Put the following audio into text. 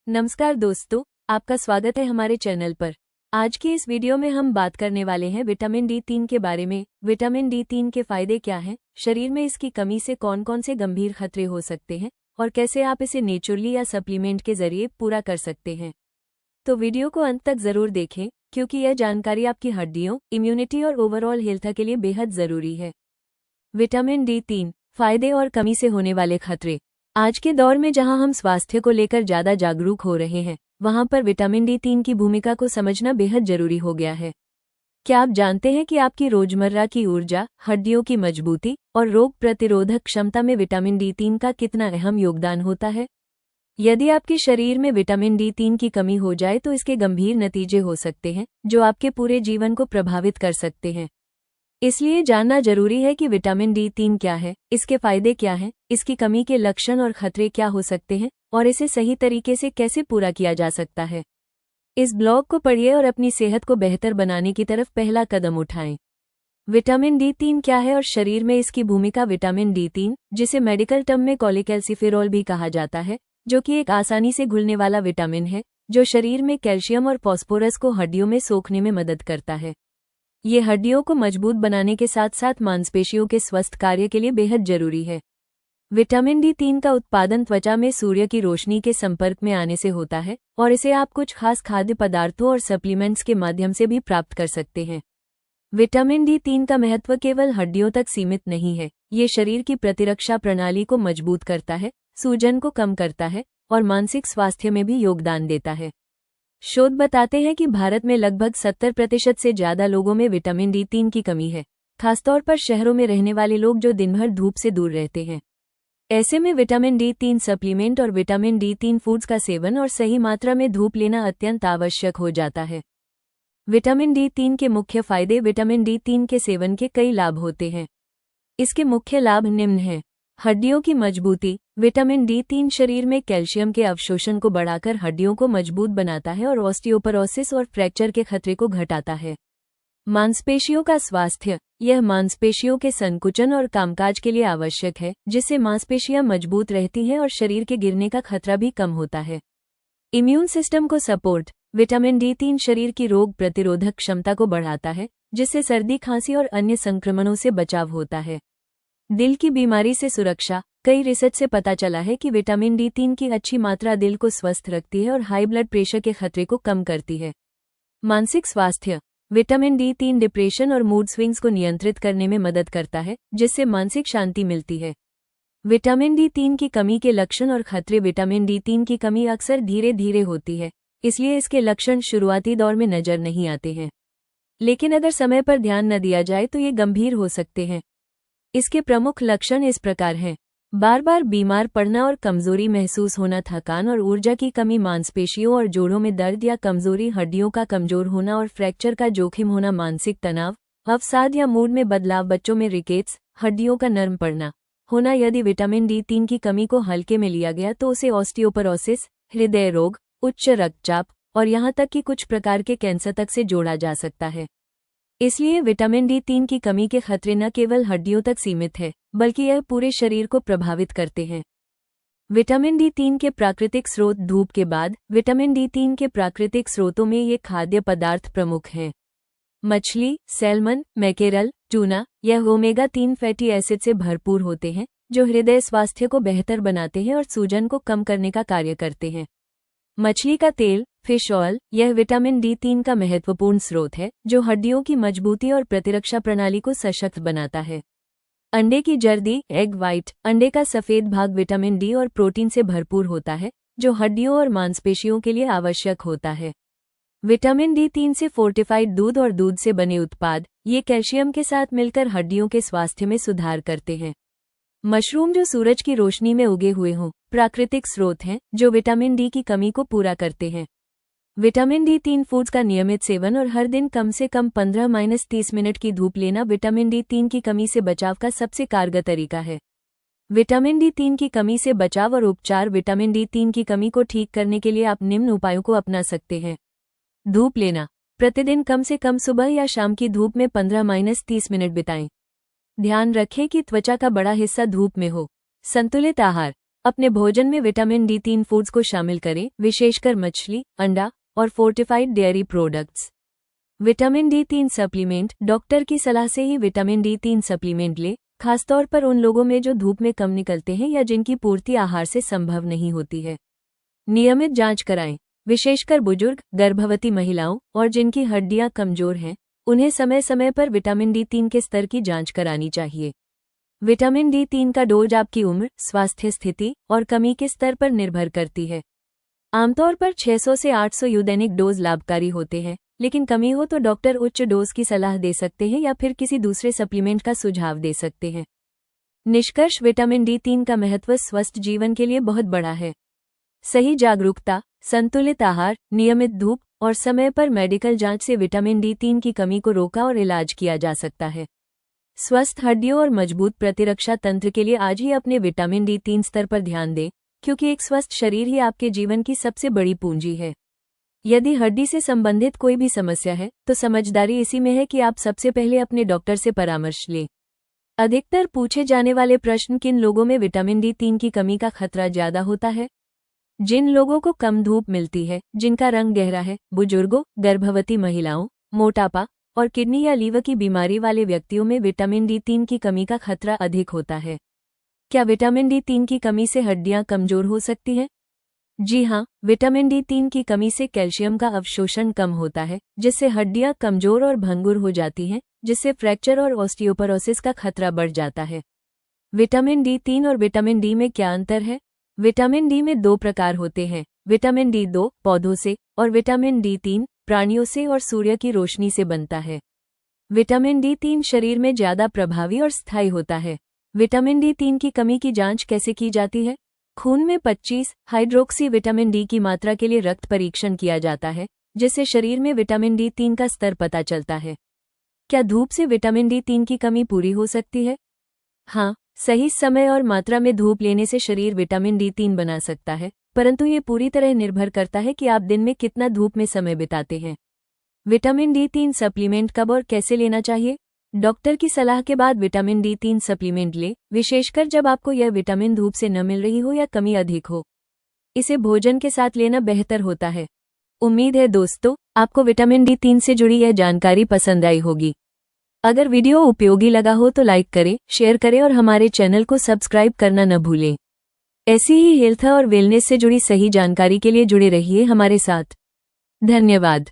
नमस्कार दोस्तों, आपका स्वागत है हमारे चैनल पर। आज की इस वीडियो में हम बात करने वाले हैं विटामिन D3 के बारे में। विटामिन D3 के फायदे क्या हैं, शरीर में इसकी कमी से कौन कौन से गंभीर खतरे हो सकते हैं और कैसे आप इसे नेचुरली या सप्लीमेंट के जरिए पूरा कर सकते हैं। तो वीडियो को अंत तक जरूर देखें क्योंकि यह जानकारी आपकी हड्डियों, इम्यूनिटी और ओवरऑल हेल्थ के लिए बेहद जरूरी है। विटामिन D3 फायदे और कमी से होने वाले खतरे। आज के दौर में जहां हम स्वास्थ्य को लेकर ज्यादा जागरूक हो रहे हैं, वहां पर विटामिन D3 की भूमिका को समझना बेहद जरूरी हो गया है। क्या आप जानते हैं कि आपकी रोजमर्रा की ऊर्जा, हड्डियों की मजबूती और रोग प्रतिरोधक क्षमता में विटामिन D3 का कितना अहम योगदान होता है? यदि आपके शरीर में विटामिन D3 की कमी हो जाए तो इसके गंभीर नतीजे हो सकते हैं, जो आपके पूरे जीवन को प्रभावित कर सकते हैं। इसलिए जानना जरूरी है कि विटामिन D3 क्या है, इसके फायदे क्या हैं, इसकी कमी के लक्षण और खतरे क्या हो सकते हैं और इसे सही तरीके से कैसे पूरा किया जा सकता है। इस ब्लॉग को पढ़िए और अपनी सेहत को बेहतर बनाने की तरफ पहला कदम उठाएं। विटामिन D3 क्या है और शरीर में इसकी भूमिका। विटामिन D3, जिसे मेडिकल टर्म में कोलेकैल्सिफेरॉल भी कहा जाता है, जो कि एक आसानी से घुलने वाला विटामिन है, जो शरीर में कैल्शियम और फास्फोरस को हड्डियों में सोखने में मदद करता है। ये हड्डियों को मजबूत बनाने के साथ साथ मांसपेशियों के स्वस्थ कार्य के लिए बेहद जरूरी है। विटामिन D3 का उत्पादन त्वचा में सूर्य की रोशनी के संपर्क में आने से होता है और इसे आप कुछ खास खाद्य पदार्थों और सप्लीमेंट्स के माध्यम से भी प्राप्त कर सकते हैं। विटामिन D3 का महत्व केवल हड्डियों तक सीमित नहीं है, ये शरीर की प्रतिरक्षा प्रणाली को मजबूत करता है, सूजन को कम करता है और मानसिक स्वास्थ्य में भी योगदान देता है। शोध बताते हैं कि भारत में लगभग 70% से ज्यादा लोगों में विटामिन D3 की कमी है, खासतौर पर शहरों में रहने वाले लोग जो दिन भर धूप से दूर रहते हैं। ऐसे में विटामिन D3 सप्लीमेंट और विटामिन D3 फूड्स का सेवन और सही मात्रा में धूप लेना अत्यंत आवश्यक हो जाता है। विटामिन D3 के मुख्य फायदे। विटामिन D3 के सेवन के कई लाभ होते हैं। इसके मुख्य लाभ निम्न हैं। हड्डियों की मजबूती। विटामिन D3 शरीर में कैल्शियम के अवशोषण को बढ़ाकर हड्डियों को मजबूत बनाता है और ऑस्टियोपोरोसिस और फ्रैक्चर के खतरे को घटाता है। मांसपेशियों का स्वास्थ्य। यह मांसपेशियों के संकुचन और कामकाज के लिए आवश्यक है, जिससे मांसपेशियां मजबूत रहती हैं और शरीर के गिरने का खतरा भी कम होता है। इम्यून सिस्टम को सपोर्ट। विटामिन D3 शरीर की रोग प्रतिरोधक क्षमता को बढ़ाता है, जिससे सर्दी, खांसी और अन्य संक्रमणों से बचाव होता है। दिल की बीमारी से सुरक्षा। कई रिसर्च से पता चला है कि विटामिन D3 की अच्छी मात्रा दिल को स्वस्थ रखती है और हाई ब्लड प्रेशर के खतरे को कम करती है। मानसिक स्वास्थ्य। विटामिन D3 डिप्रेशन और मूड स्विंग्स को नियंत्रित करने में मदद करता है, जिससे मानसिक शांति मिलती है। विटामिन D3 की कमी के लक्षण और खतरे। विटामिन D3 की कमी अक्सर धीरे धीरे होती है, इसलिए इसके लक्षण शुरुआती दौर में नजर नहीं आते हैं, लेकिन अगर समय पर ध्यान न दिया जाए तो ये गंभीर हो सकते हैं। इसके प्रमुख लक्षण इस प्रकार हैं। बार बार बीमार पड़ना और कमजोरी महसूस होना, थकान और ऊर्जा की कमी, मांसपेशियों और जोड़ों में दर्द या कमजोरी, हड्डियों का कमजोर होना और फ्रैक्चर का जोखिम होना, मानसिक तनाव, अवसाद या मूड में बदलाव, बच्चों में रिकेट्स, हड्डियों का नरम पड़ना होना। यदि विटामिन D3 की कमी को हल्के में लिया गया तो उसे ऑस्टियोपोरोसिस, हृदय रोग, उच्च रक्तचाप और यहाँ तक कि कुछ प्रकार के कैंसर तक से जोड़ा जा सकता है। इसलिए विटामिन D3 की कमी के खतरे न केवल हड्डियों तक सीमित है, बल्कि यह पूरे शरीर को प्रभावित करते हैं। विटामिन D3 के प्राकृतिक स्रोत। धूप के बाद विटामिन D3 के प्राकृतिक स्रोतों में ये खाद्य पदार्थ प्रमुख हैं। मछली, सैल्मन, मैकेरल, टूना। यह ओमेगा-3 फैटी एसिड से भरपूर होते हैं, जो हृदय स्वास्थ्य को बेहतर बनाते हैं और सूजन को कम करने का कार्य करते हैं। मछली का तेल, फिश ऑयल। यह विटामिन D3 का महत्वपूर्ण स्रोत है, जो हड्डियों की मजबूती और प्रतिरक्षा प्रणाली को सशक्त बनाता है। अंडे की जर्दी, एग व्हाइट। अंडे का सफेद भाग विटामिन D और प्रोटीन से भरपूर होता है, जो हड्डियों और मांसपेशियों के लिए आवश्यक होता है। विटामिन D3 से फोर्टिफाइड दूध और दूध से बने उत्पाद, ये कैल्शियम के साथ मिलकर हड्डियों के स्वास्थ्य में सुधार करते हैं। मशरूम, जो सूरज की रोशनी में उगे हुए हों, प्राकृतिक स्रोत हैं, जो विटामिन D की कमी को पूरा करते हैं। विटामिन D3 फूड्स का नियमित सेवन और हर दिन कम से कम 15-30 मिनट की धूप लेना विटामिन D3 की कमी से बचाव का सबसे कारगर तरीका है। विटामिन D3 की कमी से बचाव और उपचार। विटामिन D3 की कमी को ठीक करने के लिए आप निम्न उपायों को अपना सकते हैं। धूप लेना। प्रतिदिन कम से कम सुबह या शाम की धूप में 15-30 मिनट बिताएं। ध्यान रखें कि त्वचा का बड़ा हिस्सा धूप में हो। संतुलित आहार। अपने भोजन में विटामिन D3 फूड्स को शामिल करें, विशेषकर मछली, अंडा और fortified dairy products. Vitamin D3 supplement. Doctor की सलाह से ही विटामिन D3 सप्लीमेंट लें, खासतौर पर उन लोगों में जो धूप में कम निकलते हैं या जिनकी पूर्ति आहार से संभव नहीं होती है। नियमित जांच कराएं, विशेषकर बुजुर्ग, गर्भवती महिलाओं और जिनकी हड्डियां कमजोर हैं, उन्हें समय समय पर विटामिन D3 के स्तर की जांच करानी चाहिए। विटामिन D3 का डोज आपकी उम्र, स्वास्थ्य स्थिति और कमी के स्तर पर निर्भर करती है। आमतौर पर 600 से 800 यू दैनिक डोज लाभकारी होते हैं, लेकिन कमी हो तो डॉक्टर उच्च डोज की सलाह दे सकते हैं या फिर किसी दूसरे सप्लीमेंट का सुझाव दे सकते हैं। निष्कर्ष, विटामिन D3 का महत्व स्वस्थ जीवन के लिए बहुत बड़ा है। सही जागरूकता, संतुलित आहार, नियमित धूप और समय पर मेडिकल जांच से विटामिन D3 की कमी को रोका और इलाज किया जा सकता है। स्वस्थ हड्डियों और मजबूत प्रतिरक्षा तंत्र के लिए आज ही अपने विटामिन D3 स्तर पर ध्यान दें, क्योंकि एक स्वस्थ शरीर ही आपके जीवन की सबसे बड़ी पूंजी है। यदि हड्डी से संबंधित कोई भी समस्या है, तो समझदारी इसी में है कि आप सबसे पहले अपने डॉक्टर से परामर्श लें। अधिकतर पूछे जाने वाले प्रश्न, किन लोगों में विटामिन D3 की कमी का खतरा ज्यादा होता है? जिन लोगों को कम धूप मिलती है, जिनका रंग गहरा है, बुजुर्गों, गर्भवती महिलाओं, मोटापा और किडनी या लीवर की बीमारी वाले व्यक्तियों में विटामिन D3 की कमी का खतरा अधिक होता है। क्या विटामिन D3 की कमी से हड्डियां कमजोर हो सकती हैं? जी हाँ, विटामिन D3 की कमी से कैल्शियम का अवशोषण कम होता है, जिससे हड्डियां कमजोर और भंगुर हो जाती हैं, जिससे फ्रैक्चर और ऑस्टियोपोरोसिस का खतरा बढ़ जाता है। विटामिन D3 और विटामिन डी में क्या अंतर है? विटामिन डी में 2 प्रकार होते हैं, विटामिन D2 पौधों से और विटामिन D3 प्राणियों से और सूर्य की रोशनी से बनता है। विटामिन D3 शरीर में ज्यादा प्रभावी और स्थायी होता है। विटामिन D3 की कमी की जांच कैसे की जाती है? खून में 25 हाइड्रोक्सी विटामिन डी की मात्रा के लिए रक्त परीक्षण किया जाता है, जिससे शरीर में विटामिन D3 का स्तर पता चलता है। क्या धूप से विटामिन D3 की कमी पूरी हो सकती है? हाँ, सही समय और मात्रा में धूप लेने से शरीर विटामिन D3 बना सकता है, परंतु ये पूरी तरह निर्भर करता है कि आप दिन में कितना धूप में समय बिताते हैं। विटामिन D3 सप्लीमेंट कब और कैसे लेना चाहिए? डॉक्टर की सलाह के बाद विटामिन D3 सप्लीमेंट लें, विशेषकर जब आपको यह विटामिन धूप से न मिल रही हो या कमी अधिक हो। इसे भोजन के साथ लेना बेहतर होता है। उम्मीद है दोस्तों, आपको विटामिन D3 से जुड़ी यह जानकारी पसंद आई होगी। अगर वीडियो उपयोगी लगा हो तो लाइक करें, शेयर करें और हमारे चैनल को सब्सक्राइब करना न भूलें। ऐसी ही हेल्थ और वेलनेस से जुड़ी सही जानकारी के लिए जुड़े रहिए हमारे साथ। धन्यवाद।